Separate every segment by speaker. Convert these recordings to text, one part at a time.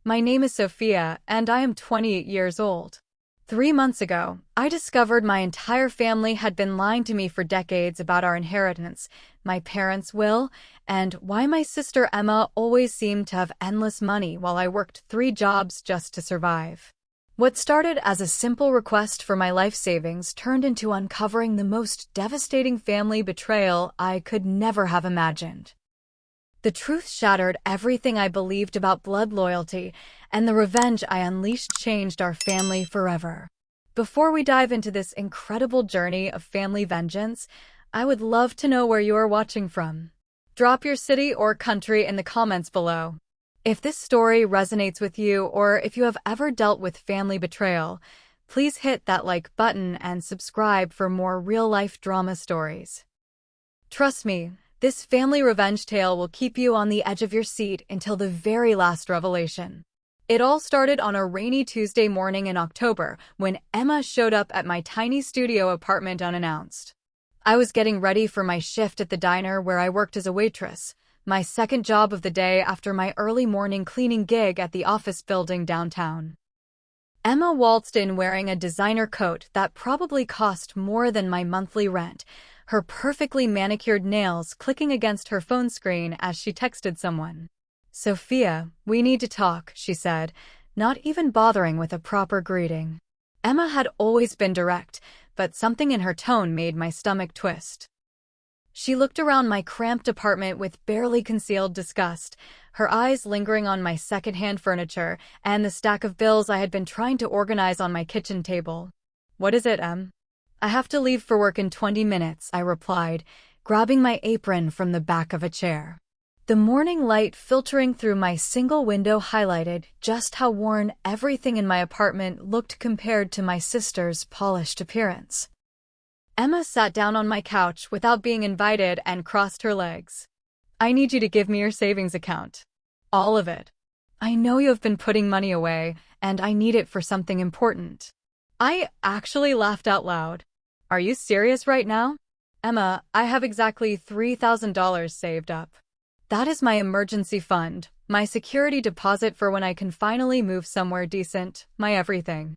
Speaker 1: My name is Sophia, and I am 28 years old. 3 months ago, I discovered my entire family had been lying to me for decades about our inheritance, my parents' will, and why my sister Emma always seemed to have endless money while I worked 3 jobs just to survive. What started as a simple request for my life savings turned into uncovering the most devastating family betrayal I could never have imagined. The truth shattered everything I believed about blood loyalty, and the revenge I unleashed changed our family forever. Before we dive into this incredible journey of family vengeance, I would love to know where you are watching from. Drop your city or country in the comments below. If this story resonates with you, or if you have ever dealt with family betrayal, please hit that like button and subscribe for more real-life drama stories. Trust me, this family revenge tale will keep you on the edge of your seat until the very last revelation. It all started on a rainy Tuesday morning in October when Emma showed up at my tiny studio apartment unannounced. I was getting ready for my shift at the diner where I worked as a waitress, my second job of the day after my early morning cleaning gig at the office building downtown. Emma waltzed in wearing a designer coat that probably cost more than my monthly rent, her perfectly manicured nails clicking against her phone screen as she texted someone. "Sophia, we need to talk," she said, not even bothering with a proper greeting. Emma had always been direct, but something in her tone made my stomach twist. She looked around my cramped apartment with barely concealed disgust, her eyes lingering on my secondhand furniture and the stack of bills I had been trying to organize on my kitchen table. "What is it, Em?" "I have to leave for work in 20 minutes, I replied, grabbing my apron from the back of a chair. The morning light filtering through my single window highlighted just how worn everything in my apartment looked compared to my sister's polished appearance. Emma sat down on my couch without being invited and crossed her legs. "I need you to give me your savings account. All of it. I know you have been putting money away, and I need it for something important." I actually laughed out loud. "Are you serious right now?" "Emma, I have exactly $3,000 saved up. That is my emergency fund, my security deposit for when I can finally move somewhere decent, my everything."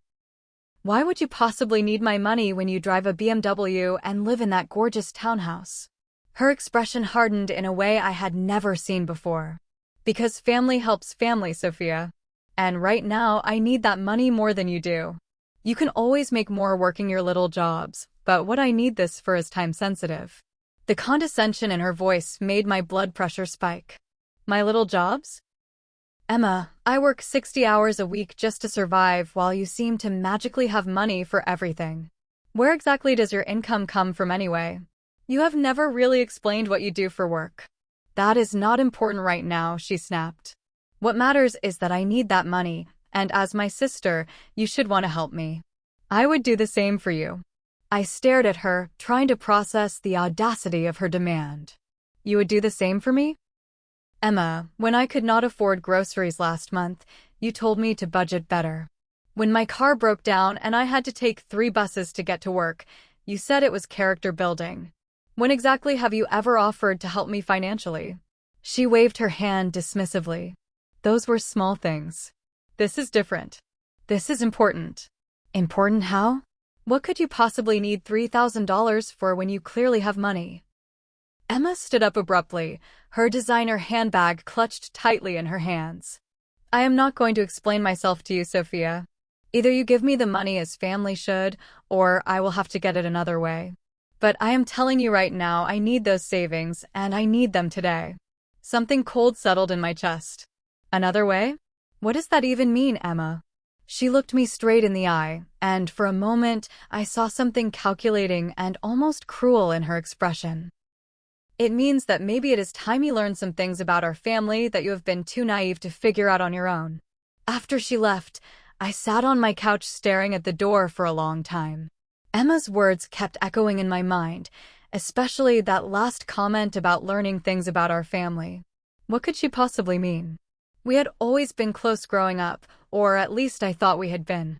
Speaker 1: "Why would you possibly need my money when you drive a BMW and live in that gorgeous townhouse?" Her expression hardened in a way I had never seen before. "Because family helps family, Sophia. And right now, I need that money more than you do. You can always make more working your little jobs, but what I need this for is time-sensitive." The condescension in her voice made my blood pressure spike. "My little jobs? Emma, I work 60 hours a week just to survive while you seem to magically have money for everything. Where exactly does your income come from anyway? You have never really explained what you do for work." "That is not important right now," she snapped. "What matters is that I need that money, and as my sister, you should want to help me. I would do the same for you." I stared at her, trying to process the audacity of her demand. "You would do the same for me?" "Emma, when I could not afford groceries last month, you told me to budget better. When my car broke down and I had to take 3 buses to get to work, you said it was character building. When exactly have you ever offered to help me financially?" She waved her hand dismissively. "Those were small things. This is different. This is important." "Important how? What could you possibly need $3,000 for when you clearly have money?" Emma stood up abruptly, her designer handbag clutched tightly in her hands. "I am not going to explain myself to you, Sophia. Either you give me the money as family should, or I will have to get it another way. But I am telling you right now, I need those savings, and I need them today." Something cold settled in my chest. "Another way? What does that even mean, Emma?" She looked me straight in the eye, and for a moment I saw something calculating and almost cruel in her expression. "It means that maybe it is time you learn some things about our family that you have been too naive to figure out on your own." After she left, I sat on my couch staring at the door for a long time. Emma's words kept echoing in my mind, especially that last comment about learning things about our family. What could she possibly mean? We had always been close growing up, or at least I thought we had been.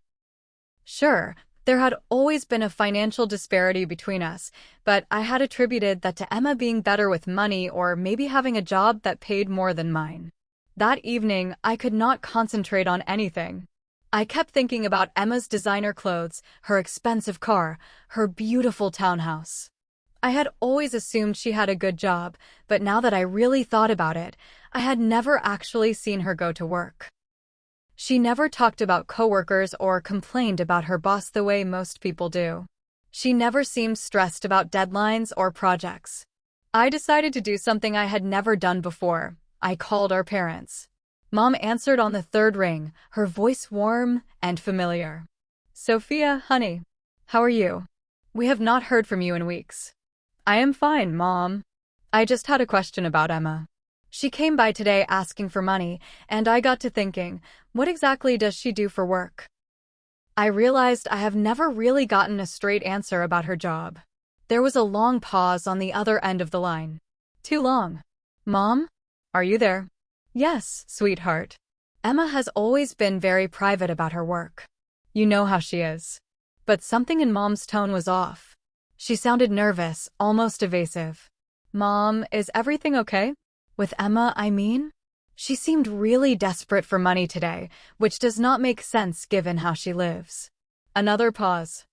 Speaker 1: Sure, there had always been a financial disparity between us, but I had attributed that to Emma being better with money or maybe having a job that paid more than mine. That evening, I could not concentrate on anything. I kept thinking about Emma's designer clothes, her expensive car, her beautiful townhouse. I had always assumed she had a good job, but now that I really thought about it, I had never actually seen her go to work. She never talked about coworkers or complained about her boss the way most people do. She never seemed stressed about deadlines or projects. I decided to do something I had never done before. I called our parents. Mom answered on the third ring, her voice warm and familiar. "Sophia, honey, how are you? We have not heard from you in weeks." "I am fine, Mom. I just had a question about Emma. She came by today asking for money, and I got to thinking, what exactly does she do for work?" I realized I have never really gotten a straight answer about her job. There was a long pause on the other end of the line. Too long. "Mom? Are you there?" "Yes, sweetheart." Emma has always been very private about her work. You know how she is. But something in Mom's tone was off. She sounded nervous, almost evasive. "Mom, is everything okay? With Emma, I mean?" She seemed really desperate for money today, which does not make sense given how she lives. Another pause.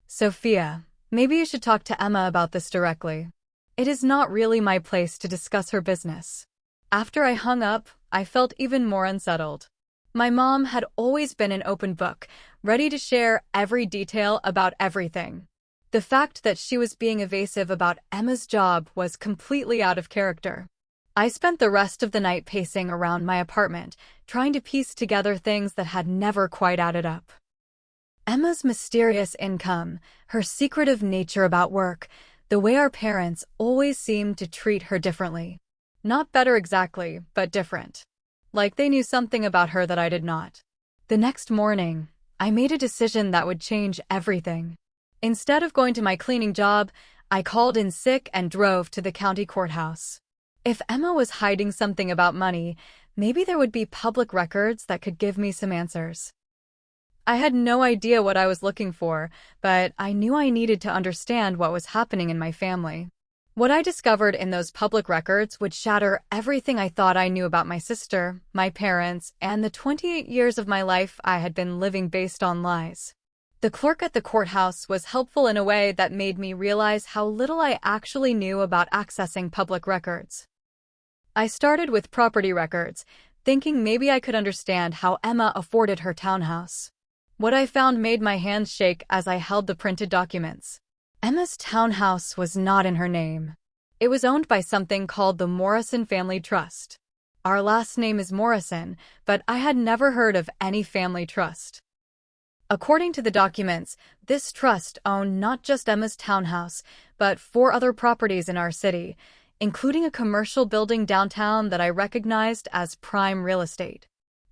Speaker 1: "Sophia, maybe you should talk to Emma about this directly. It is not really my place to discuss her business." After I hung up, I felt even more unsettled. My mom had always been an open book, ready to share every detail about everything. The fact that she was being evasive about Emma's job was completely out of character. I spent the rest of the night pacing around my apartment, trying to piece together things that had never quite added up. Emma's mysterious income, her secretive nature about work, the way our parents always seemed to treat her differently. Not better exactly, but different. Like they knew something about her that I did not. The next morning, I made a decision that would change everything. Instead of going to my cleaning job, I called in sick and drove to the county courthouse. If Emma was hiding something about money, maybe there would be public records that could give me some answers. I had no idea what I was looking for, but I knew I needed to understand what was happening in my family. What I discovered in those public records would shatter everything I thought I knew about my sister, my parents, and the 28 years of my life I had been living based on lies. The clerk at the courthouse was helpful in a way that made me realize how little I actually knew about accessing public records. I started with property records, thinking maybe I could understand how Emma afforded her townhouse. What I found made my hands shake as I held the printed documents. Emma's townhouse was not in her name. It was owned by something called the Morrison Family Trust. Our last name is Morrison, but I had never heard of any family trust. According to the documents, this trust owned not just Emma's townhouse, but 4 other properties in our city, including a commercial building downtown that I recognized as prime real estate.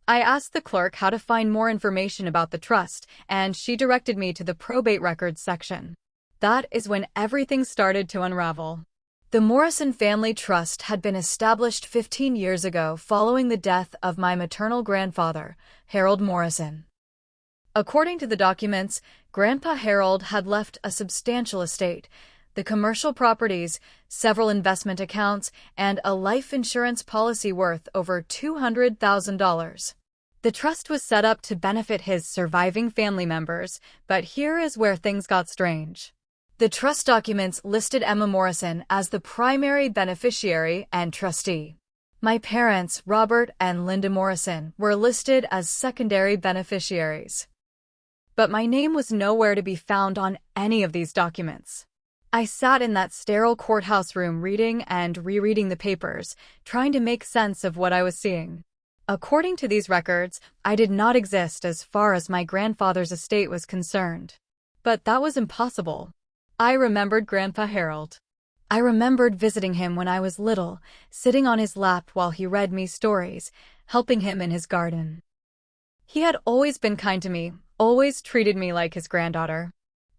Speaker 1: I asked the clerk how to find more information about the trust, and she directed me to the probate records section. That is when everything started to unravel. The Morrison Family Trust had been established 15 years ago following the death of my maternal grandfather, Harold Morrison. According to the documents, Grandpa Harold had left a substantial estate, the commercial properties, several investment accounts, and a life insurance policy worth over $200,000. The trust was set up to benefit his surviving family members, but here is where things got strange. The trust documents listed Emma Morrison as the primary beneficiary and trustee. My parents, Robert and Linda Morrison, were listed as secondary beneficiaries. But my name was nowhere to be found on any of these documents. I sat in that sterile courthouse room reading and rereading the papers, trying to make sense of what I was seeing. According to these records, I did not exist as far as my grandfather's estate was concerned. But that was impossible. I remembered Grandpa Harold. I remembered visiting him when I was little, sitting on his lap while he read me stories, helping him in his garden. He had always been kind to me, always treated me like his granddaughter.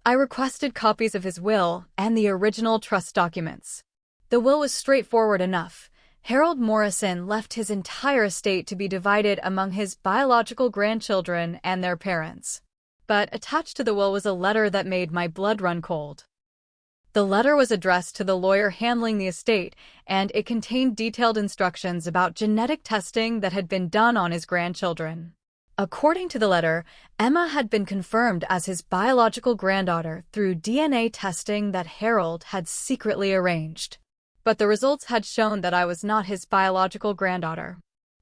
Speaker 1: I requested copies of his will and the original trust documents. The will was straightforward enough. Harold Morrison left his entire estate to be divided among his biological grandchildren and their parents. But attached to the will was a letter that made my blood run cold. The letter was addressed to the lawyer handling the estate, and it contained detailed instructions about genetic testing that had been done on his grandchildren. According to the letter, Emma had been confirmed as his biological granddaughter through DNA testing that Harold had secretly arranged. But the results had shown that I was not his biological granddaughter.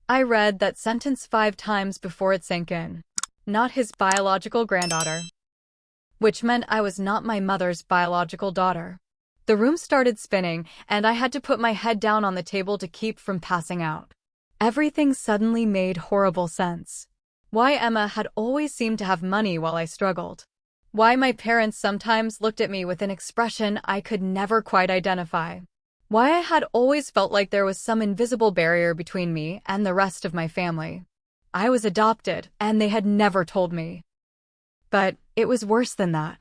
Speaker 1: I read that sentence 5 times before it sank in. Not his biological granddaughter. Which meant I was not my mother's biological daughter. The room started spinning, and I had to put my head down on the table to keep from passing out. Everything suddenly made horrible sense. Why Emma had always seemed to have money while I struggled. Why my parents sometimes looked at me with an expression I could never quite identify. Why I had always felt like there was some invisible barrier between me and the rest of my family. I was adopted, and they had never told me. But it was worse than that.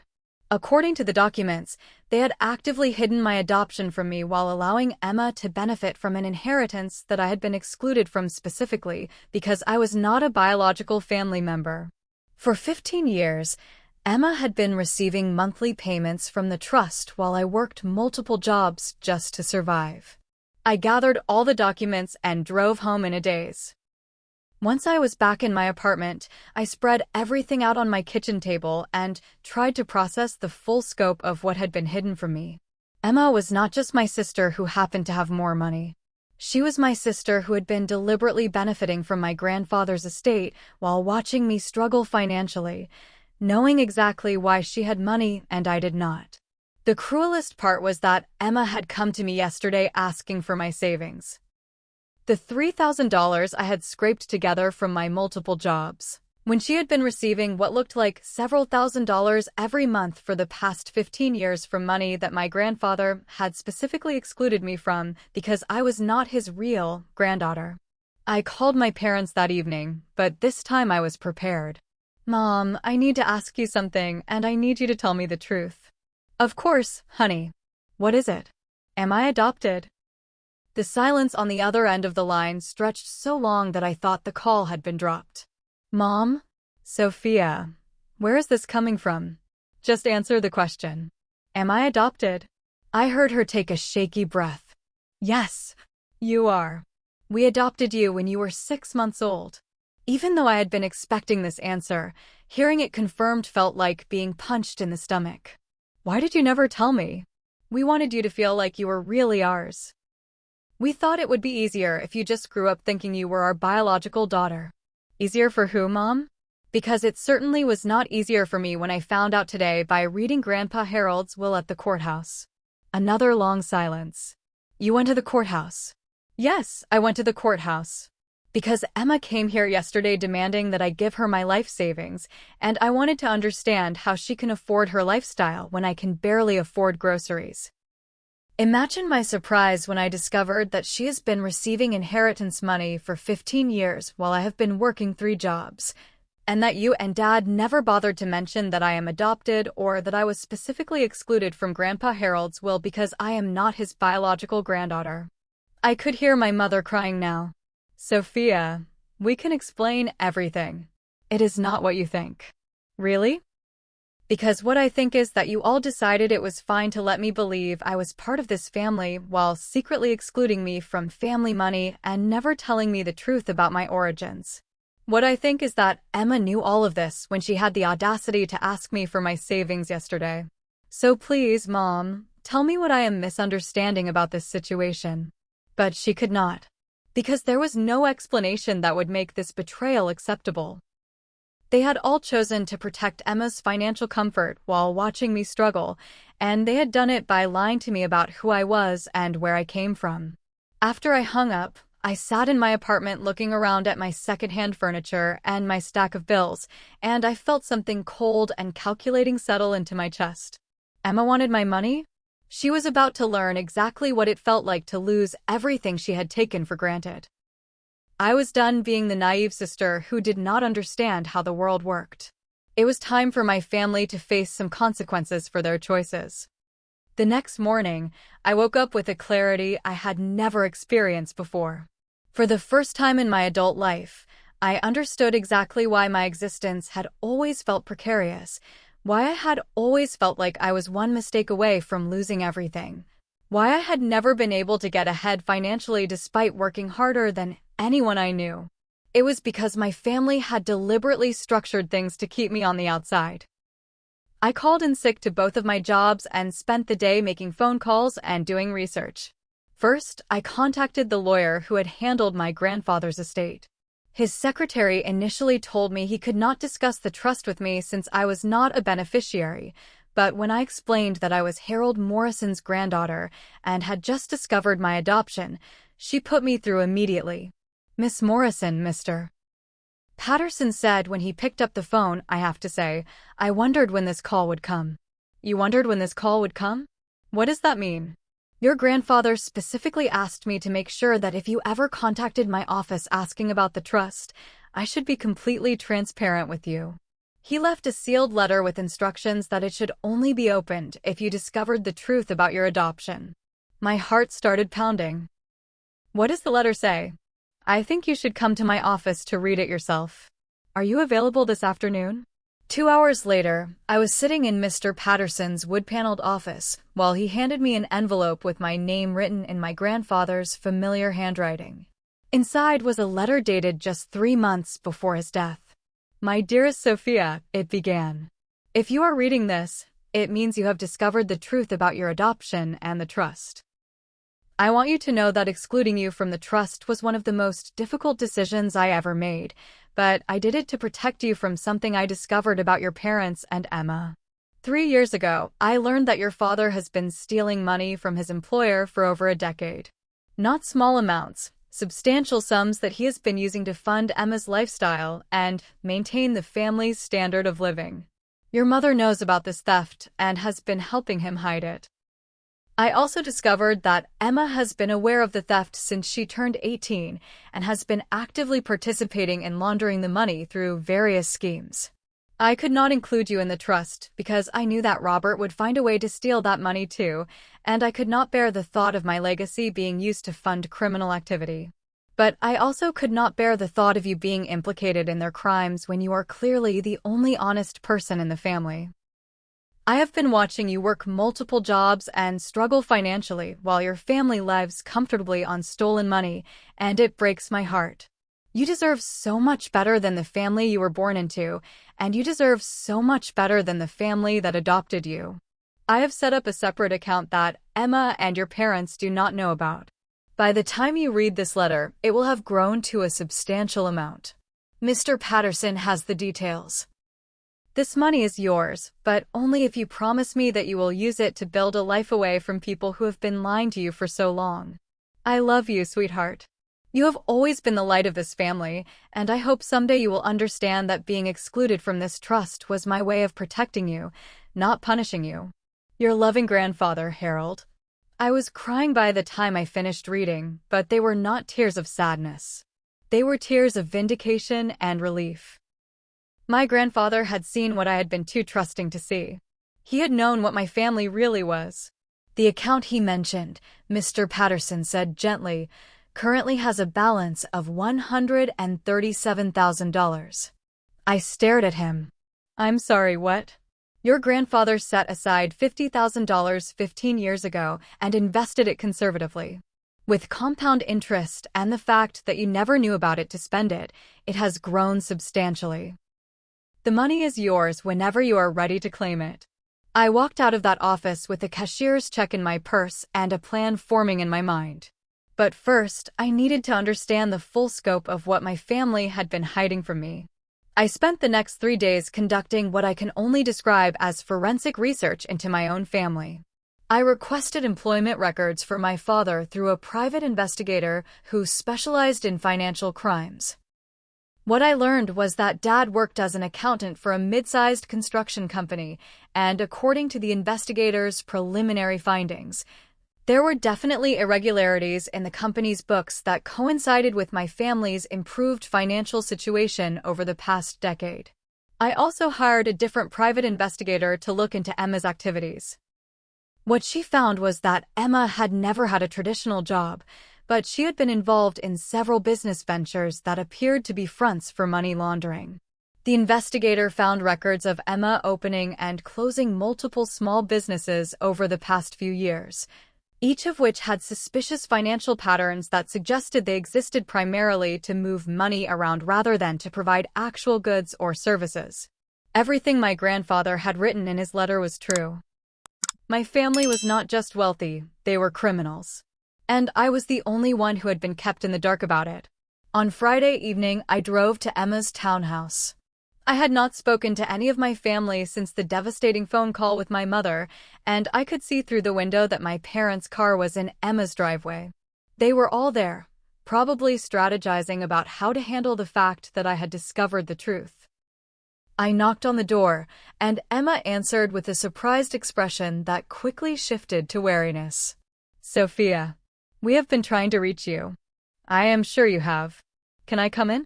Speaker 1: According to the documents, they had actively hidden my adoption from me while allowing Emma to benefit from an inheritance that I had been excluded from specifically because I was not a biological family member. For 15 years, Emma had been receiving monthly payments from the trust while I worked multiple jobs just to survive. I gathered all the documents and drove home in a daze. Once I was back in my apartment, I spread everything out on my kitchen table and tried to process the full scope of what had been hidden from me. Emma was not just my sister who happened to have more money. She was my sister who had been deliberately benefiting from my grandfather's estate while watching me struggle financially, knowing exactly why she had money and I did not. The cruelest part was that Emma had come to me yesterday asking for my savings. The $3,000 I had scraped together from my multiple jobs, when she had been receiving what looked like several $1,000s every month for the past 15 years from money that my grandfather had specifically excluded me from because I was not his real granddaughter. I called my parents that evening, but this time I was prepared. "Mom, I need to ask you something, and I need you to tell me the truth." "Of course, honey. What is it? Am I adopted?" The silence on the other end of the line stretched so long that I thought the call had been dropped. "Mom? Sophia, where is this coming from? Just answer the question. Am I adopted?" I heard her take a shaky breath. "Yes, you are. We adopted you when you were 6 months old." Even though I had been expecting this answer, hearing it confirmed felt like being punched in the stomach. "Why did you never tell me? We wanted you to feel like you were really ours. We thought it would be easier if you just grew up thinking you were our biological daughter." Easier for who, Mom? Because it certainly was not easier for me when I found out today by reading Grandpa Harold's will at the courthouse. Another long silence. "You went to the courthouse?" "Yes, I went to the courthouse. Because Emma came here yesterday demanding that I give her my life savings, and I wanted to understand how she can afford her lifestyle when I can barely afford groceries." Imagine my surprise when I discovered that she has been receiving inheritance money for 15 years while I have been working 3 jobs, and that you and Dad never bothered to mention that I am adopted or that I was specifically excluded from Grandpa Harold's will because I am not his biological granddaughter. I could hear my mother crying now. "Sophia, we can explain everything. It is not what you think." "Really?" "Because what I think is that you all decided it was fine to let me believe I was part of this family while secretly excluding me from family money and never telling me the truth about my origins. What I think is that Emma knew all of this when she had the audacity to ask me for my savings yesterday. So please, Mom, tell me what I am misunderstanding about this situation." But she could not. Because there was no explanation that would make this betrayal acceptable. They had all chosen to protect Emma's financial comfort while watching me struggle, and they had done it by lying to me about who I was and where I came from. After I hung up, I sat in my apartment looking around at my secondhand furniture and my stack of bills, and I felt something cold and calculating settle into my chest. Emma wanted my money? She was about to learn exactly what it felt like to lose everything she had taken for granted. I was done being the naive sister who did not understand how the world worked. It was time for my family to face some consequences for their choices. The next morning, I woke up with a clarity I had never experienced before. For the first time in my adult life, I understood exactly why my existence had always felt precarious, Why I had always felt like I was one mistake away from losing everything. Why I had never been able to get ahead financially despite working harder than anyone I knew. It was because my family had deliberately structured things to keep me on the outside. I called in sick to both of my jobs and spent the day making phone calls and doing research. First, I contacted the lawyer who had handled my grandfather's estate. His secretary initially told me he could not discuss the trust with me since I was not a beneficiary, but when I explained that I was Harold Morrison's granddaughter and had just discovered my adoption, she put me through immediately. "Miss Morrison, Mr. Patterson said when he picked up the phone. I have to say, I wondered when this call would come." "You wondered when this call would come? What does that mean?" "Your grandfather specifically asked me to make sure that if you ever contacted my office asking about the trust, I should be completely transparent with you. He left a sealed letter with instructions that it should only be opened if you discovered the truth about your adoption." My heart started pounding. "What does the letter say?" "I think you should come to my office to read it yourself. Are you available this afternoon?" 2 hours later, I was sitting in Mr. Patterson's wood-paneled office while he handed me an envelope with my name written in my grandfather's familiar handwriting. Inside was a letter dated just 3 months before his death. "My dearest Sophia," it began. "If you are reading this, it means you have discovered the truth about your adoption and the trust. I want you to know that excluding you from the trust was one of the most difficult decisions I ever made, but I did it to protect you from something I discovered about your parents and Emma. 3 years ago, I learned that your father has been stealing money from his employer for over a decade. Not small amounts, substantial sums that he has been using to fund Emma's lifestyle and maintain the family's standard of living. Your mother knows about this theft and has been helping him hide it. I also discovered that Emma has been aware of the theft since she turned 18 and has been actively participating in laundering the money through various schemes. I could not include you in the trust because I knew that Robert would find a way to steal that money too, and I could not bear the thought of my legacy being used to fund criminal activity. But I also could not bear the thought of you being implicated in their crimes when you are clearly the only honest person in the family. I have been watching you work multiple jobs and struggle financially while your family lives comfortably on stolen money, and it breaks my heart. You deserve so much better than the family you were born into, and you deserve so much better than the family that adopted you. I have set up a separate account that Emma and your parents do not know about. By the time you read this letter, it will have grown to a substantial amount. Mr. Patterson has the details. This money is yours, but only if you promise me that you will use it to build a life away from people who have been lying to you for so long. I love you, sweetheart. You have always been the light of this family, and I hope someday you will understand that being excluded from this trust was my way of protecting you, not punishing you. Your loving grandfather, Harold. I was crying by the time I finished reading, but they were not tears of sadness. They were tears of vindication and relief. My grandfather had seen what I had been too trusting to see. He had known what my family really was. The account he mentioned, Mr. Patterson said gently, currently has a balance of $137,000. I stared at him. I'm sorry, what? Your grandfather set aside $50,000 15 years ago and invested it conservatively. With compound interest and the fact that you never knew about it to spend it, it has grown substantially. The money is yours whenever you are ready to claim it. I walked out of that office with a cashier's check in my purse and a plan forming in my mind. But first, I needed to understand the full scope of what my family had been hiding from me. I spent the next 3 days conducting what I can only describe as forensic research into my own family. I requested employment records for my father through a private investigator who specialized in financial crimes. What I learned was that Dad worked as an accountant for a mid-sized construction company, and according to the investigator's preliminary findings, there were definitely irregularities in the company's books that coincided with my family's improved financial situation over the past decade. I also hired a different private investigator to look into Emma's activities. What she found was that Emma had never had a traditional job, but she had been involved in several business ventures that appeared to be fronts for money laundering. The investigator found records of Emma opening and closing multiple small businesses over the past few years, each of which had suspicious financial patterns that suggested they existed primarily to move money around rather than to provide actual goods or services. Everything my grandfather had written in his letter was true. My family was not just wealthy, they were criminals. And I was the only one who had been kept in the dark about it. On Friday evening, I drove to Emma's townhouse. I had not spoken to any of my family since the devastating phone call with my mother, and I could see through the window that my parents' car was in Emma's driveway. They were all there, probably strategizing about how to handle the fact that I had discovered the truth. I knocked on the door, and Emma answered with a surprised expression that quickly shifted to wariness. "Sophia, we have been trying to reach you. I am sure you have. Can I come in?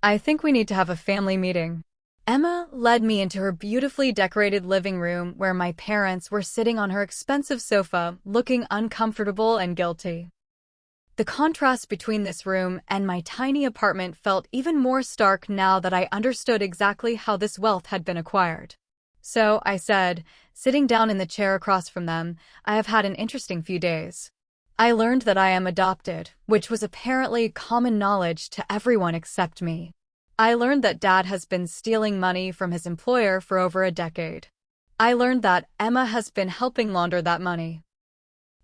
Speaker 1: I think we need to have a family meeting." Emma led me into her beautifully decorated living room where my parents were sitting on her expensive sofa, looking uncomfortable and guilty. The contrast between this room and my tiny apartment felt even more stark now that I understood exactly how this wealth had been acquired. "So," I said, sitting down in the chair across from them, "I have had an interesting few days. I learned that I am adopted, which was apparently common knowledge to everyone except me. I learned that Dad has been stealing money from his employer for over a decade. I learned that Emma has been helping launder that money.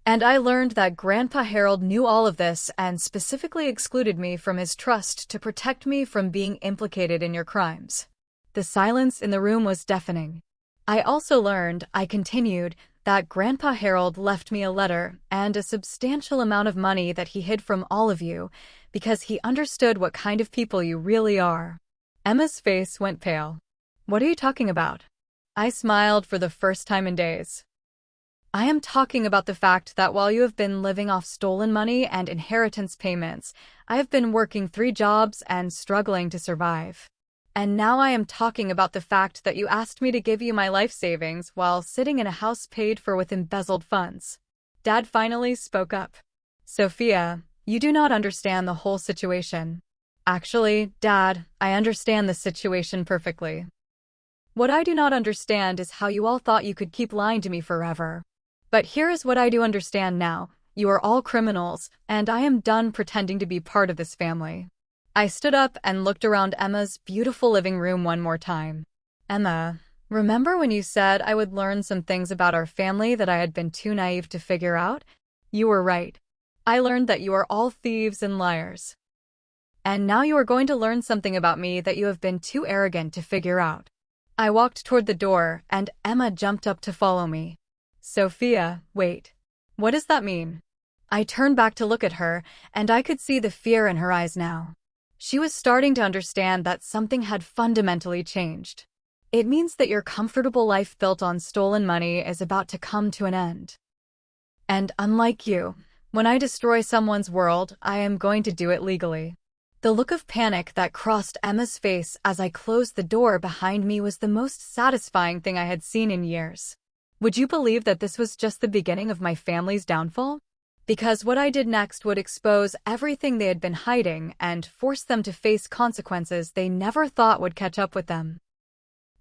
Speaker 1: And I learned that Grandpa Harold knew all of this and specifically excluded me from his trust to protect me from being implicated in your crimes." The silence in the room was deafening. I also learned, I continued, that Grandpa Harold left me a letter and a substantial amount of money that he hid from all of you because he understood what kind of people you really are. Emma's face went pale. "What are you talking about?" I smiled for the first time in days. "I am talking about the fact that while you have been living off stolen money and inheritance payments, I have been working 3 jobs and struggling to survive. And now I am talking about the fact that you asked me to give you my life savings while sitting in a house paid for with embezzled funds." Dad finally spoke up. "Sophia, you do not understand the whole situation." "Actually, Dad, I understand the situation perfectly. What I do not understand is how you all thought you could keep lying to me forever. But here is what I do understand now. You are all criminals, and I am done pretending to be part of this family." I stood up and looked around Emma's beautiful living room one more time. "Emma, remember when you said I would learn some things about our family that I had been too naive to figure out? You were right. I learned that you are all thieves and liars. And now you are going to learn something about me that you have been too arrogant to figure out." I walked toward the door, and Emma jumped up to follow me. "Sophia, wait. What does that mean?" I turned back to look at her, and I could see the fear in her eyes now. She was starting to understand that something had fundamentally changed. "It means that your comfortable life built on stolen money is about to come to an end. And unlike you, when I destroy someone's world, I am going to do it legally." The look of panic that crossed Emma's face as I closed the door behind me was the most satisfying thing I had seen in years. Would you believe that this was just the beginning of my family's downfall? Because what I did next would expose everything they had been hiding and force them to face consequences they never thought would catch up with them.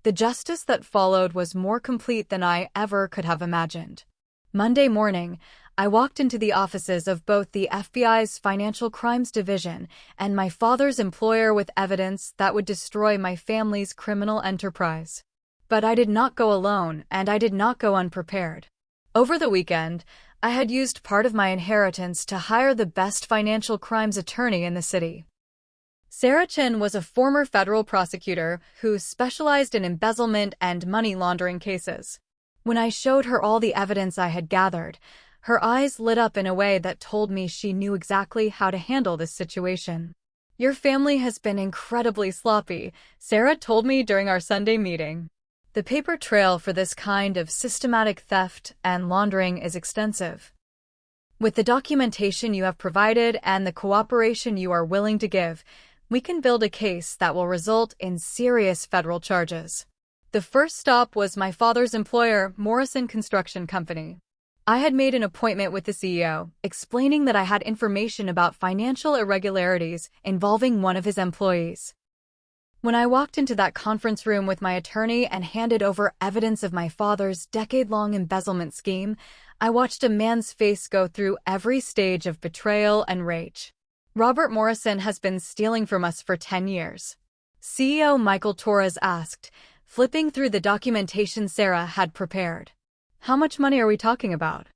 Speaker 1: The justice that followed was more complete than I ever could have imagined. Monday morning, I walked into the offices of both the FBI's Financial Crimes Division and my father's employer with evidence that would destroy my family's criminal enterprise. But I did not go alone, and I did not go unprepared. Over the weekend, I had used part of my inheritance to hire the best financial crimes attorney in the city. Sarah Chin was a former federal prosecutor who specialized in embezzlement and money laundering cases. When I showed her all the evidence I had gathered, her eyes lit up in a way that told me she knew exactly how to handle this situation. "Your family has been incredibly sloppy," Sarah told me during our Sunday meeting. "The paper trail for this kind of systematic theft and laundering is extensive. With the documentation you have provided and the cooperation you are willing to give, we can build a case that will result in serious federal charges." The first stop was my father's employer, Morrison Construction Company. I had made an appointment with the CEO, explaining that I had information about financial irregularities involving one of his employees. When I walked into that conference room with my attorney and handed over evidence of my father's decade-long embezzlement scheme, I watched a man's face go through every stage of betrayal and rage. Robert Morrison has been stealing from us for 10 years. CEO Michael Torres asked, flipping through the documentation Sarah had prepared. How much money are we talking about?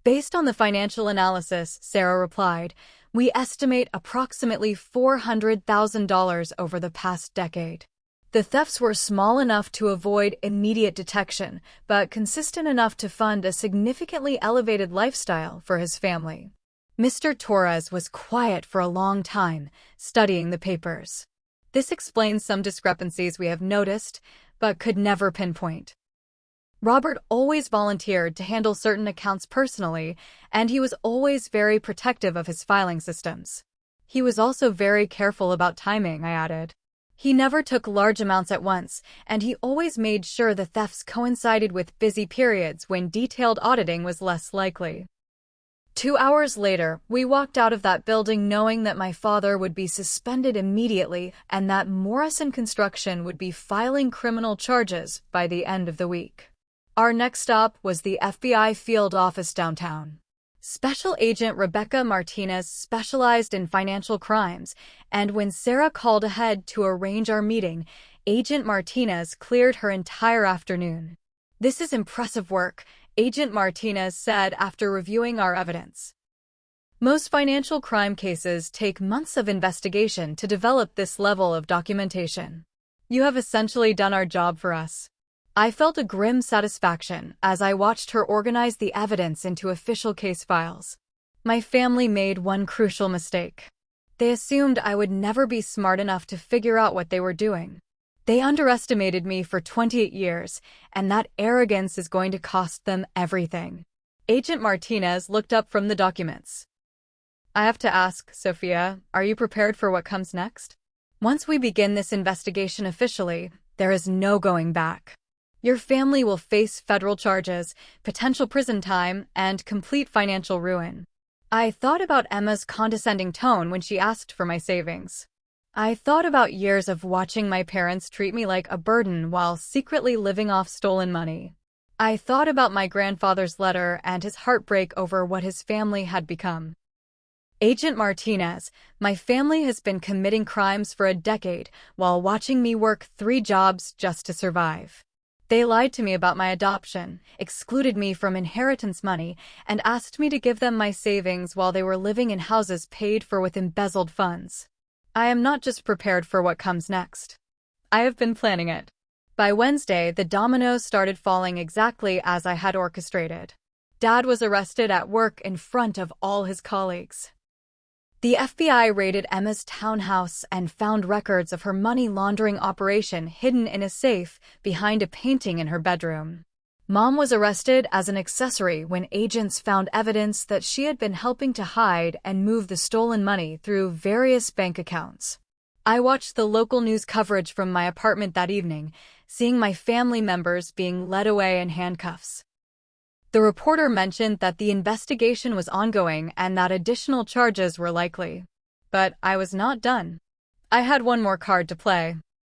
Speaker 1: Based on the financial analysis, Sarah replied, we estimate approximately $400,000 over the past decade. The thefts were small enough to avoid immediate detection, but consistent enough to fund a significantly elevated lifestyle for his family. Mr. Torres was quiet for a long time, studying the papers. This explains some discrepancies we have noticed, but could never pinpoint. Robert always volunteered to handle certain accounts personally, and he was always very protective of his filing systems. He was also very careful about timing, I added. He never took large amounts at once, and he always made sure the thefts coincided with busy periods when detailed auditing was less likely. 2 hours later, we walked out of that building knowing that my father would be suspended immediately and that Morrison Construction would be filing criminal charges by the end of the week. Our next stop was the FBI field office downtown. Special Agent Rebecca Martinez specialized in financial crimes, and when Sarah called ahead to arrange our meeting, Agent Martinez cleared her entire afternoon. This is impressive work, Agent Martinez said after reviewing our evidence. Most financial crime cases take months of investigation to develop this level of documentation. You have essentially done our job for us. I felt a grim satisfaction as I watched her organize the evidence into official case files. My family made one crucial mistake. They assumed I would never be smart enough to figure out what they were doing. They underestimated me for 28 years, and that arrogance is going to cost them everything. Agent Martinez looked up from the documents. I have to ask, Sophia, are you prepared for what comes next? Once we begin this investigation officially, there is no going back. Your family will face federal charges, potential prison time, and complete financial ruin. I thought about Emma's condescending tone when she asked for my savings. I thought about years of watching my parents treat me like a burden while secretly living off stolen money. I thought about my grandfather's letter and his heartbreak over what his family had become. Agent Martinez, my family has been committing crimes for a decade while watching me work 3 jobs just to survive. They lied to me about my adoption, excluded me from inheritance money, and asked me to give them my savings while they were living in houses paid for with embezzled funds. I am not just prepared for what comes next. I have been planning it. By Wednesday, the dominoes started falling exactly as I had orchestrated. Dad was arrested at work in front of all his colleagues. The FBI raided Emma's townhouse and found records of her money laundering operation hidden in a safe behind a painting in her bedroom. Mom was arrested as an accessory when agents found evidence that she had been helping to hide and move the stolen money through various bank accounts. I watched the local news coverage from my apartment that evening, seeing my family members being led away in handcuffs. The reporter mentioned that the investigation was ongoing and that additional charges were likely. But I was not done. I had one more card to play.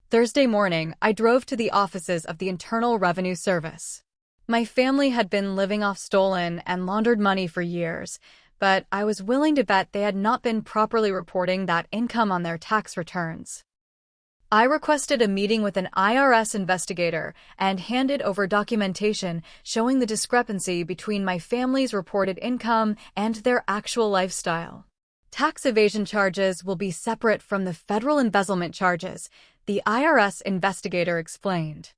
Speaker 1: Thursday morning, I drove to the offices of the Internal Revenue Service. My family had been living off stolen and laundered money for years, but I was willing to bet they had not been properly reporting that income on their tax returns. I requested a meeting with an IRS investigator and handed over documentation showing the discrepancy between my family's reported income and their actual lifestyle. Tax evasion charges will be separate from the federal embezzlement charges, the IRS investigator explained.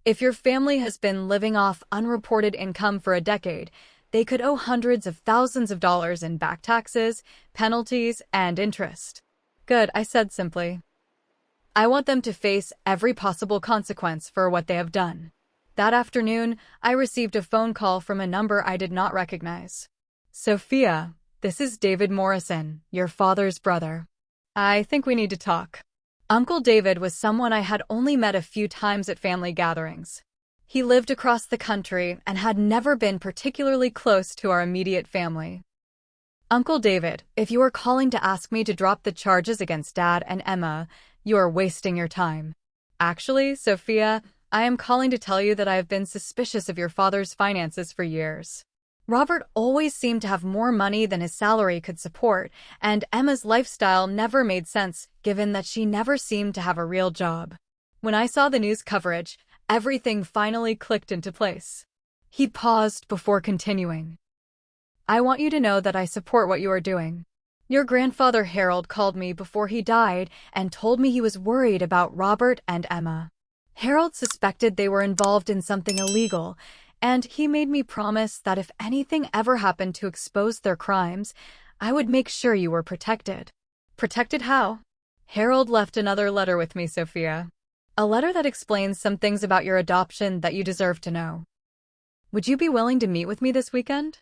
Speaker 1: If your family has been living off unreported income for a decade, they could owe hundreds of thousands of dollars in back taxes, penalties, and interest. Good, I said simply. I want them to face every possible consequence for what they have done. That afternoon, I received a phone call from a number I did not recognize. Sophia, this is David Morrison, your father's brother. I think we need to talk. Uncle David was someone I had only met a few times at family gatherings. He lived across the country and had never been particularly close to our immediate family. Uncle David, if you are calling to ask me to drop the charges against Dad and Emma, You are wasting your time. Actually, Sophia, I am calling to tell you that I have been suspicious of your father's finances for years. Robert always seemed to have more money than his salary could support, and Emma's lifestyle never made sense given that she never seemed to have a real job. When I saw the news coverage, everything finally clicked into place. He paused before continuing. I want you to know that I support what you are doing. Your grandfather Harold called me before he died and told me he was worried about Robert and Emma. Harold suspected they were involved in something illegal, and he made me promise that if anything ever happened to expose their crimes, I would make sure you were protected. Protected how? Harold left another letter with me, Sophia. A letter that explains some things about your adoption that you deserve to know. Would you be willing to meet with me this weekend?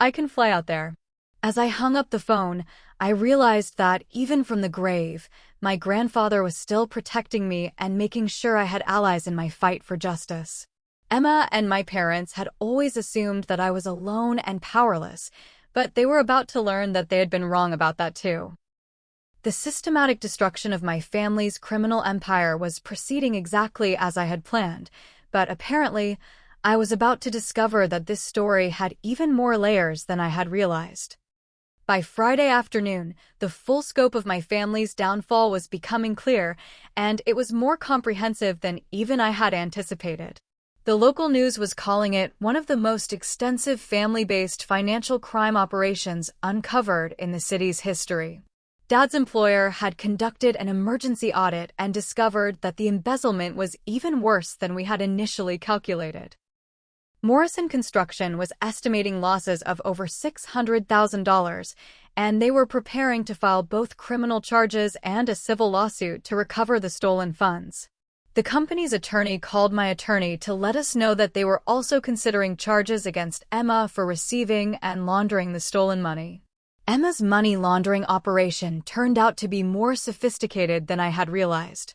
Speaker 1: I can fly out there. As I hung up the phone, I realized that, even from the grave, my grandfather was still protecting me and making sure I had allies in my fight for justice. Emma and my parents had always assumed that I was alone and powerless, but they were about to learn that they had been wrong about that too. The systematic destruction of my family's criminal empire was proceeding exactly as I had planned, but apparently, I was about to discover that this story had even more layers than I had realized. By Friday afternoon, the full scope of my family's downfall was becoming clear, and it was more comprehensive than even I had anticipated. The local news was calling it one of the most extensive family-based financial crime operations uncovered in the city's history. Dad's employer had conducted an emergency audit and discovered that the embezzlement was even worse than we had initially calculated. Morrison Construction was estimating losses of over $600,000, and they were preparing to file both criminal charges and a civil lawsuit to recover the stolen funds. The company's attorney called my attorney to let us know that they were also considering charges against Emma for receiving and laundering the stolen money. Emma's money laundering operation turned out to be more sophisticated than I had realized.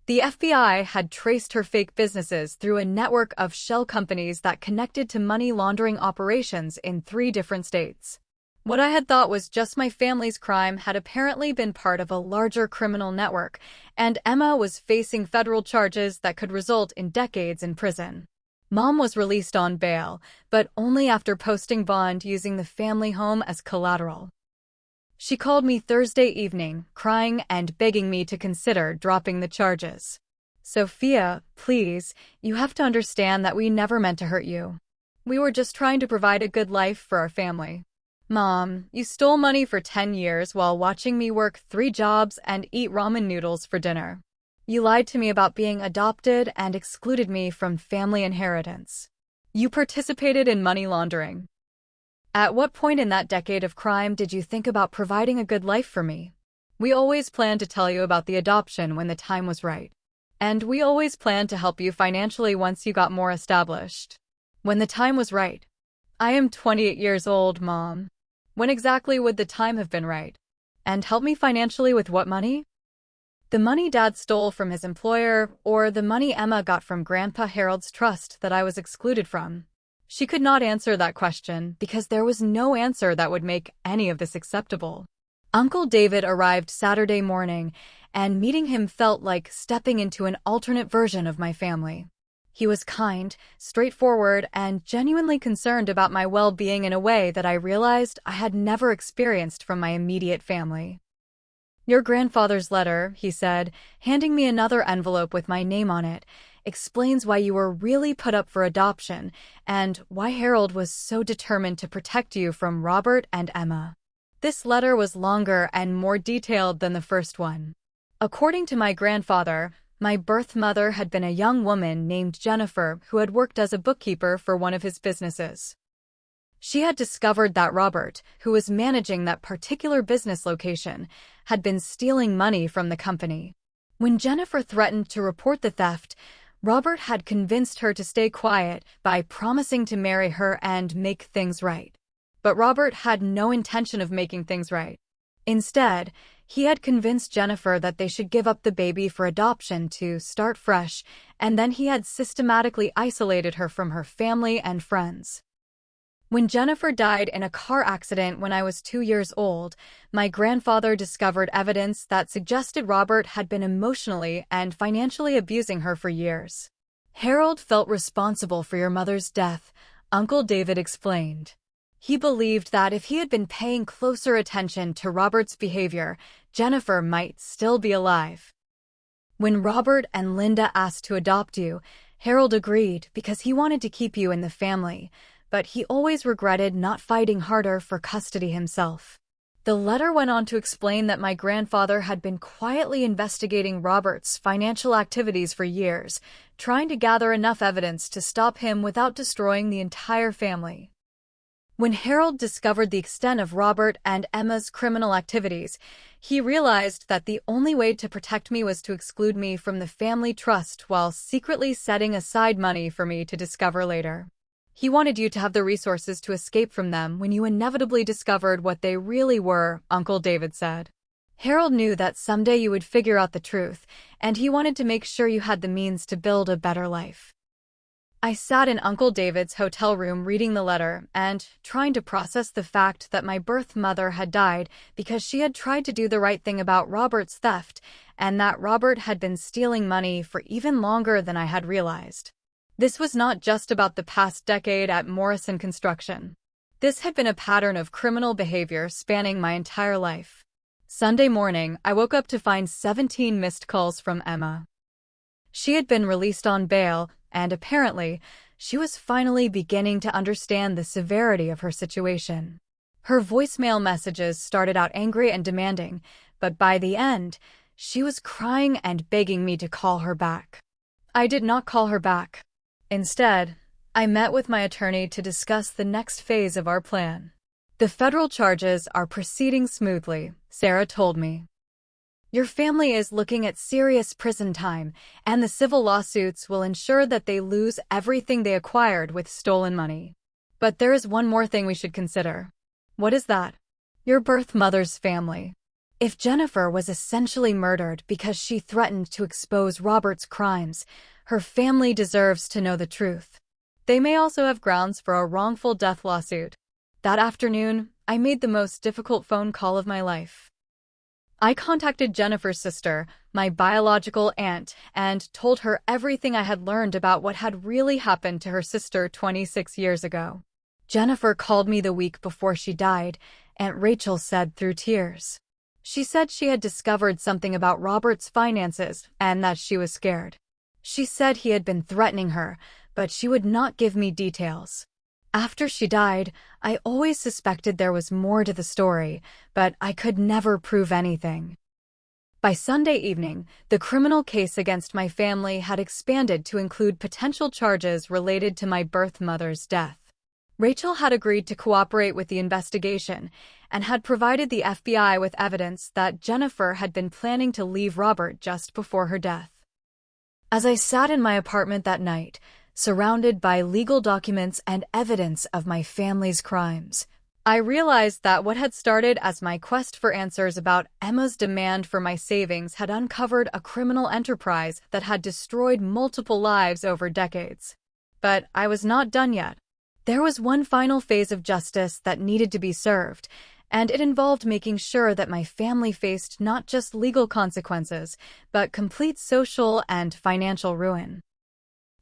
Speaker 1: The FBI had traced her fake businesses through a network of shell companies that connected to money laundering operations in 3 different states. What I had thought was just my family's crime had apparently been part of a larger criminal network, and Emma was facing federal charges that could result in decades in prison. Mom was released on bail, but only after posting bond using the family home as collateral. She called me Thursday evening, crying and begging me to consider dropping the charges. Sophia, please, you have to understand that we never meant to hurt you. We were just trying to provide a good life for our family. Mom, you stole money for 10 years while watching me work 3 jobs and eat ramen noodles for dinner. You lied to me about being adopted and excluded me from family inheritance. You participated in money laundering. At what point in that decade of crime did you think about providing a good life for me? We always planned to tell you about the adoption when the time was right. And we always planned to help you financially once you got more established. When the time was right. I am 28 years old, Mom. When exactly would the time have been right? And help me financially with what money? The money Dad stole from his employer, or the money Emma got from Grandpa Harold's trust that I was excluded from? She could not answer that question because there was no answer that would make any of this acceptable. Uncle David arrived Saturday morning, and meeting him felt like stepping into an alternate version of my family. He was kind, straightforward, and genuinely concerned about my well-being in a way that I realized I had never experienced from my immediate family. Your grandfather's letter, he said, handing me another envelope with my name on it, explains why you were really put up for adoption and why Harold was so determined to protect you from Robert and Emma. This letter was longer and more detailed than the first one. According to my grandfather, my birth mother had been a young woman named Jennifer who had worked as a bookkeeper for one of his businesses. She had discovered that Robert, who was managing that particular business location, had been stealing money from the company. When Jennifer threatened to report the theft, Robert had convinced her to stay quiet by promising to marry her and make things right. But Robert had no intention of making things right. Instead, he had convinced Jennifer that they should give up the baby for adoption to start fresh, and then he had systematically isolated her from her family and friends. When Jennifer died in a car accident when I was 2 years old, my grandfather discovered evidence that suggested Robert had been emotionally and financially abusing her for years. Harold felt responsible for your mother's death, Uncle David explained. He believed that if he had been paying closer attention to Robert's behavior, Jennifer might still be alive. When Robert and Linda asked to adopt you, Harold agreed because he wanted to keep you in the family, but he always regretted not fighting harder for custody himself. The letter went on to explain that my grandfather had been quietly investigating Robert's financial activities for years, trying to gather enough evidence to stop him without destroying the entire family. When Harold discovered the extent of Robert and Emma's criminal activities, he realized that the only way to protect me was to exclude me from the family trust while secretly setting aside money for me to discover later. He wanted you to have the resources to escape from them when you inevitably discovered what they really were, Uncle David said. Harold knew that someday you would figure out the truth, and he wanted to make sure you had the means to build a better life. I sat in Uncle David's hotel room reading the letter and trying to process the fact that my birth mother had died because she had tried to do the right thing about Robert's theft, and that Robert had been stealing money for even longer than I had realized. This was not just about the past decade at Morrison Construction. This had been a pattern of criminal behavior spanning my entire life. Sunday morning, I woke up to find 17 missed calls from Emma. She had been released on bail, and apparently, she was finally beginning to understand the severity of her situation. Her voicemail messages started out angry and demanding, but by the end, she was crying and begging me to call her back. I did not call her back. Instead, I met with my attorney to discuss the next phase of our plan. The federal charges are proceeding smoothly, Sarah told me. Your family is looking at serious prison time, and the civil lawsuits will ensure that they lose everything they acquired with stolen money. But there is one more thing we should consider. What is that? Your birth mother's family. If Jennifer was essentially murdered because she threatened to expose Robert's crimes, her family deserves to know the truth. They may also have grounds for a wrongful death lawsuit. That afternoon, I made the most difficult phone call of my life. I contacted Jennifer's sister, my biological aunt, and told her everything I had learned about what had really happened to her sister 26 years ago. Jennifer called me the week before she died, Aunt Rachel said through tears. She said she had discovered something about Robert's finances and that she was scared. She said he had been threatening her, but she would not give me details. After she died, I always suspected there was more to the story, but I could never prove anything. By Sunday evening, the criminal case against my family had expanded to include potential charges related to my birth mother's death. Rachel had agreed to cooperate with the investigation and had provided the FBI with evidence that Jennifer had been planning to leave Robert just before her death. As I sat in my apartment that night, surrounded by legal documents and evidence of my family's crimes, I realized that what had started as my quest for answers about Emma's demand for my savings had uncovered a criminal enterprise that had destroyed multiple lives over decades. But I was not done yet. There was one final phase of justice that needed to be served, and it involved making sure that my family faced not just legal consequences, but complete social and financial ruin.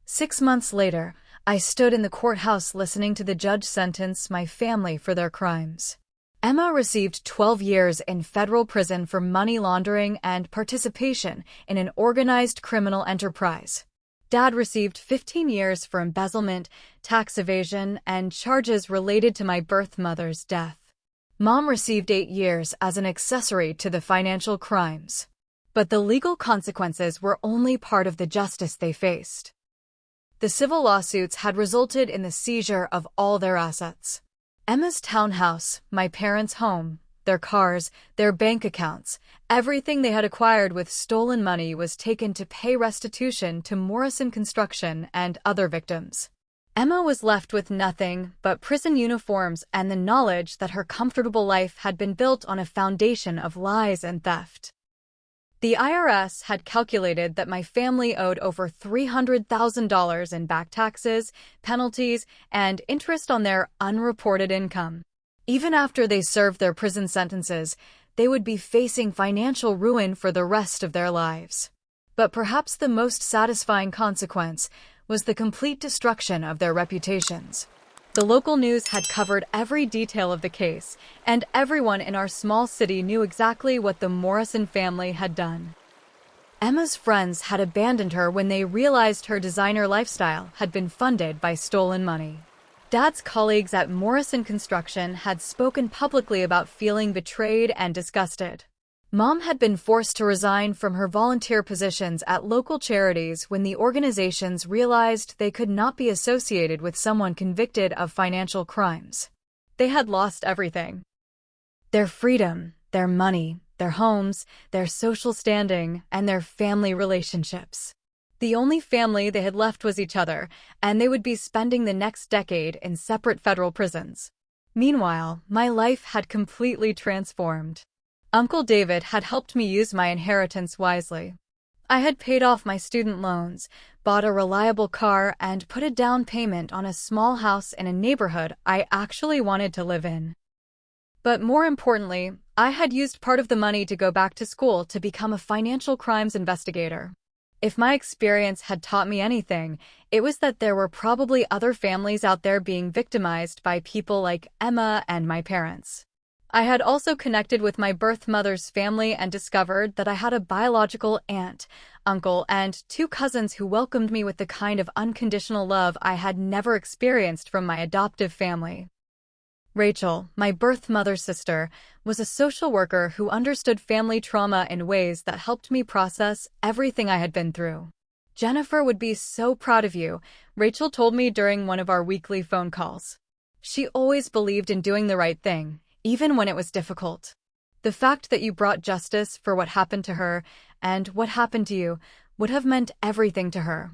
Speaker 1: 6 months later, I stood in the courthouse listening to the judge sentence my family for their crimes. Emma received 12 years in federal prison for money laundering and participation in an organized criminal enterprise. Dad received 15 years for embezzlement, tax evasion, and charges related to my birth mother's death. Mom received 8 years as an accessory to the financial crimes. But the legal consequences were only part of the justice they faced. The civil lawsuits had resulted in the seizure of all their assets. Emma's townhouse, my parents' home, their cars, their bank accounts, everything they had acquired with stolen money was taken to pay restitution to Morrison Construction and other victims. Emma was left with nothing but prison uniforms and the knowledge that her comfortable life had been built on a foundation of lies and theft. The IRS had calculated that my family owed over $300,000 in back taxes, penalties, and interest on their unreported income. Even after they served their prison sentences, they would be facing financial ruin for the rest of their lives. But perhaps the most satisfying consequence was the complete destruction of their reputations. The local news had covered every detail of the case, and everyone in our small city knew exactly what the Morrison family had done. Emma's friends had abandoned her when they realized her designer lifestyle had been funded by stolen money. Dad's colleagues at Morrison Construction had spoken publicly about feeling betrayed and disgusted. Mom had been forced to resign from her volunteer positions at local charities when the organizations realized they could not be associated with someone convicted of financial crimes. They had lost everything. Their freedom, their money, their homes, their social standing, and their family relationships. The only family they had left was each other, and they would be spending the next decade in separate federal prisons. Meanwhile, my life had completely transformed. Uncle David had helped me use my inheritance wisely. I had paid off my student loans, bought a reliable car, and put a down payment on a small house in a neighborhood I actually wanted to live in. But more importantly, I had used part of the money to go back to school to become a financial crimes investigator. If my experience had taught me anything, it was that there were probably other families out there being victimized by people like Emma and my parents. I had also connected with my birth mother's family and discovered that I had a biological aunt, uncle, and 2 cousins who welcomed me with the kind of unconditional love I had never experienced from my adoptive family. Rachel, my birth mother's sister, was a social worker who understood family trauma in ways that helped me process everything I had been through. "Jennifer would be so proud of you," Rachel told me during one of our weekly phone calls. She always believed in doing the right thing, even when it was difficult. The fact that you brought justice for what happened to her and what happened to you would have meant everything to her.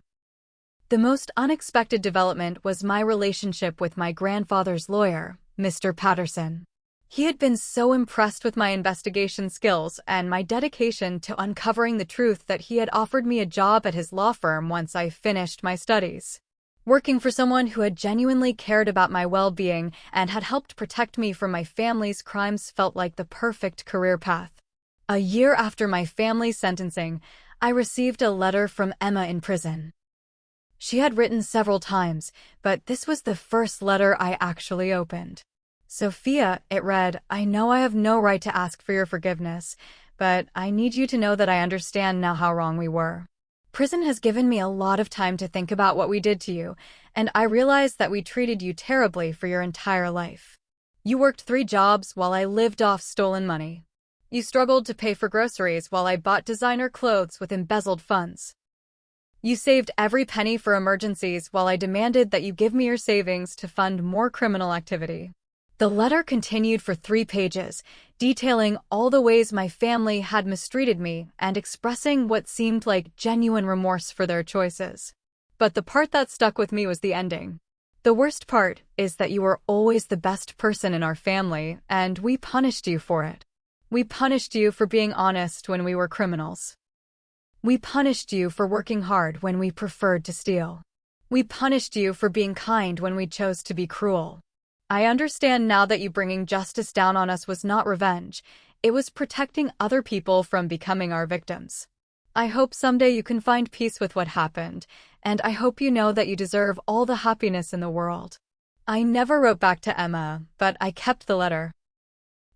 Speaker 1: The most unexpected development was my relationship with my grandfather's lawyer, Mr. Patterson. He had been so impressed with my investigation skills and my dedication to uncovering the truth that he had offered me a job at his law firm once I finished my studies. Working for someone who had genuinely cared about my well-being and had helped protect me from my family's crimes felt like the perfect career path. A year after my family's sentencing, I received a letter from Emma in prison. She had written several times, but this was the first letter I actually opened. "Sophia," it read, "I know I have no right to ask for your forgiveness, but I need you to know that I understand now how wrong we were. Prison has given me a lot of time to think about what we did to you, and I realize that we treated you terribly for your entire life. You worked 3 jobs while I lived off stolen money. You struggled to pay for groceries while I bought designer clothes with embezzled funds. You saved every penny for emergencies while I demanded that you give me your savings to fund more criminal activity." The letter continued for 3 pages, detailing all the ways my family had mistreated me and expressing what seemed like genuine remorse for their choices. But the part that stuck with me was the ending. "The worst part is that you were always the best person in our family, and we punished you for it. We punished you for being honest when we were criminals. We punished you for working hard when we preferred to steal. We punished you for being kind when we chose to be cruel. I understand now that you bringing justice down on us was not revenge. It was protecting other people from becoming our victims. I hope someday you can find peace with what happened, and I hope you know that you deserve all the happiness in the world." I never wrote back to Emma, but I kept the letter.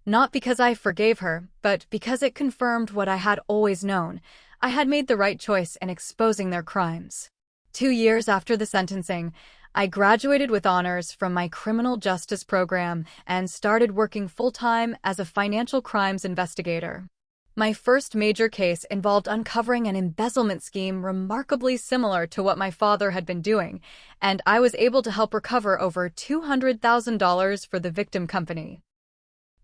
Speaker 1: Not because I forgave her, but because it confirmed what I had always known. I had made the right choice in exposing their crimes. 2 years after the sentencing, I graduated with honors from my criminal justice program and started working full-time as a financial crimes investigator. My first major case involved uncovering an embezzlement scheme remarkably similar to what my father had been doing, and I was able to help recover over $200,000 for the victim company.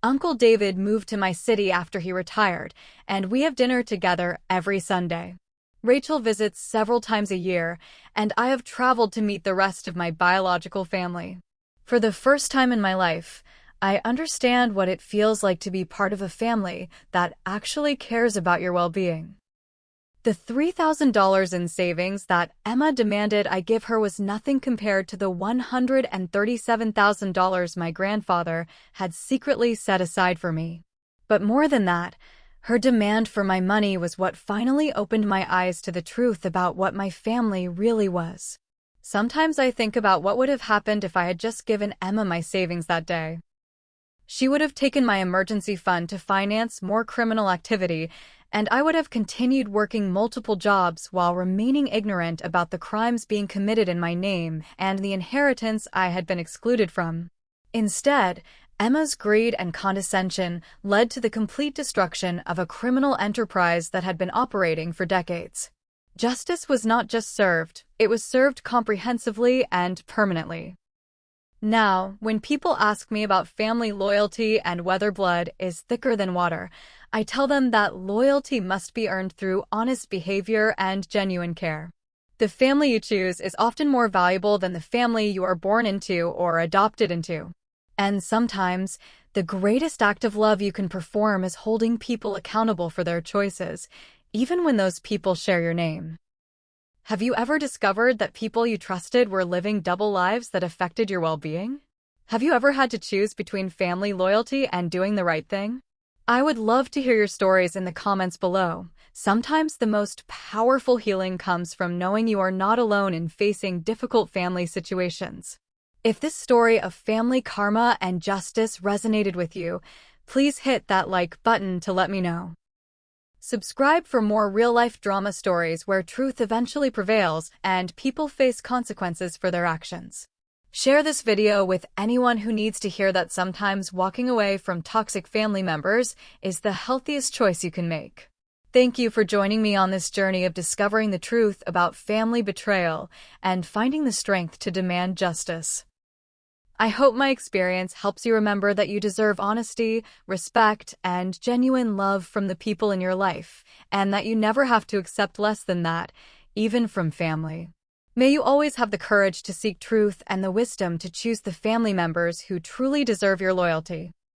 Speaker 1: Uncle David moved to my city after he retired, and we have dinner together every Sunday. Rachel visits several times a year, and I have traveled to meet the rest of my biological family. For the first time in my life, I understand what it feels like to be part of a family that actually cares about your well-being. The $3,000 in savings that Emma demanded I give her was nothing compared to the $137,000 my grandfather had secretly set aside for me. But more than that, her demand for my money was what finally opened my eyes to the truth about what my family really was. Sometimes I think about what would have happened if I had just given Emma my savings that day. She would have taken my emergency fund to finance more criminal activity, and I would have continued working multiple jobs while remaining ignorant about the crimes being committed in my name and the inheritance I had been excluded from. Instead, Emma's greed and condescension led to the complete destruction of a criminal enterprise that had been operating for decades. Justice was not just served, it was served comprehensively and permanently. Now, when people ask me about family loyalty and whether blood is thicker than water, I tell them that loyalty must be earned through honest behavior and genuine care. The family you choose is often more valuable than the family you are born into or adopted into. And sometimes, the greatest act of love you can perform is holding people accountable for their choices, even when those people share your name. Have you ever discovered that people you trusted were living double lives that affected your well-being? Have you ever had to choose between family loyalty and doing the right thing? I would love to hear your stories in the comments below. Sometimes the most powerful healing comes from knowing you are not alone in facing difficult family situations. If this story of family karma and justice resonated with you, please hit that like button to let me know. Subscribe for more real-life drama stories where truth eventually prevails and people face consequences for their actions. Share this video with anyone who needs to hear that sometimes walking away from toxic family members is the healthiest choice you can make. Thank you for joining me on this journey of discovering the truth about family betrayal and finding the strength to demand justice. I hope my experience helps you remember that you deserve honesty, respect, and genuine love from the people in your life, and that you never have to accept less than that, even from family. May you always have the courage to seek truth and the wisdom to choose the family members who truly deserve your loyalty.